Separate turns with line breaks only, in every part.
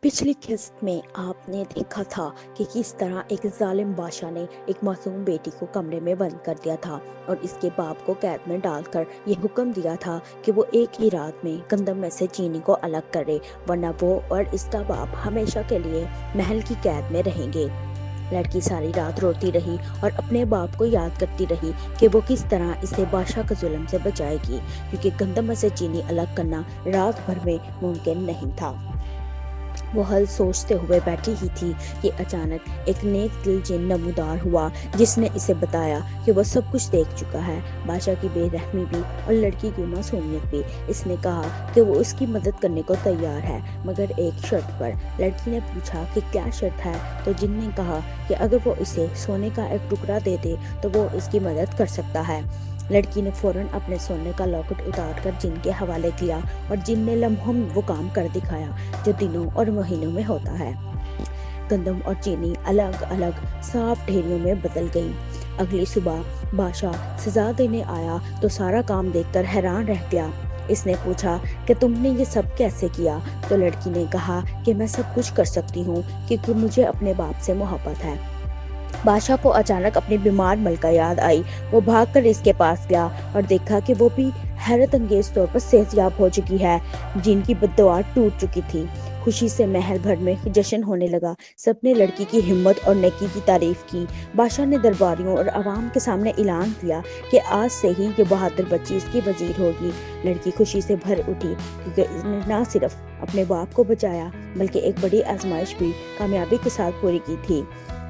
पिछली किस्त में आपने देखा था कि किस तरह एक जालिम बादशाह ने एक मासूम बेटी को कमरे में बंद कर दिया था और इसके बाप को कैद में डालकर ये हुक्म दिया था कि वो एक ही रात में गंदम में से चीनी को अलग करे, वरना वो और इसका बाप हमेशा के लिए महल की कैद में रहेंगे। लड़की सारी रात रोती रही और अपने बाप को याद करती रही कि वो किस तरह इसे बादशाह के जुल्म से बचाएगी, क्योंकि गंदम में से चीनी अलग करना रात भर में मुमकिन नहीं था। वो हल सोचते हुए बैठी ही थी कि अचानक एक नेक दिल जिन नमूदार हुआ, जिसने इसे बताया कि वो सब कुछ देख चुका है, बादशाह की बेरहमी भी और लड़की की मासूमियत भी। इसने कहा कि वो उसकी मदद करने को तैयार है, मगर एक शर्त पर। लड़की ने पूछा कि क्या शर्त है, तो जिन ने कहा कि अगर वो इसे सोने का एक टुकड़ा दे दे तो वो इसकी मदद कर सकता है। लड़की ने फौरन अपने सोने का लॉकेट उतार कर जिन के हवाले किया और जिन ने लम्हों में वो काम कर दिखाया जो दिनों और महीनों में होता है। गंदम और चीनी अलग अलग साफ ढेरियों में बदल गई। अगली सुबह बादशाह सजा देने आया तो सारा काम देखकर हैरान रह गया। इसने पूछा कि तुमने ये सब कैसे किया, तो लड़की ने कहा कि मैं सब कुछ कर सकती हूँ क्योंकि मुझे अपने बाप से मोहब्बत है। बादशाह को अचानक अपनी बीमार मलका याद आई। वो भागकर इसके पास गया और देखा कि वो भी हैरत अंगेज तौर पर सेहतयाब हो चुकी है, जिनकी बद्दुआ टूट चुकी थी। खुशी से महल भर में जश्न होने लगा। सबने लड़की की हिम्मत और नेकी की तारीफ की। बादशाह ने दरबारियों और आवाम के सामने ऐलान किया कि आज से ही ये बहादुर बच्ची इसकी वजीर होगी। लड़की खुशी से भर उठी क्योंकि इसने न सिर्फ अपने बाप को बचाया बल्कि एक बड़ी आजमाइश भी कामयाबी के साथ पूरी की थी।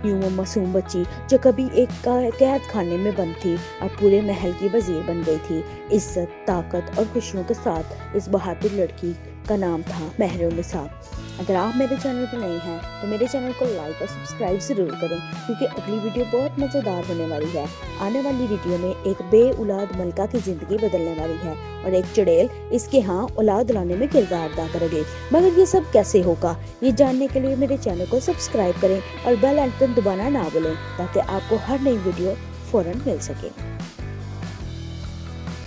यूं वो मासूम बच्ची जो कभी एक कैद खाने में बंद थी, अब पूरे महल की वजीर बन गई थी। इज्जत, ताकत और खुशियों के साथ इस बहादुर लड़की का नाम था महरुनिसा। अगर आप मेरे चैनल पर नए हैं तो मेरे चैनल को लाइक और सब्सक्राइब जरूर करें, क्योंकि अगली वीडियो बहुत मज़ेदार होने वाली है। आने वाली वीडियो में एक बेऔलाद मलका की जिंदगी बदलने वाली है और एक चुड़ैल इसके यहाँ औलाद लाने में किरदार अदा करेगी। मगर ये सब कैसे होगा, ये जानने के लिए मेरे चैनल को सब्सक्राइब करें और बेल आइकन दबाना ना भूलें, ताकि आपको हर नई वीडियो फौरन मिल सके।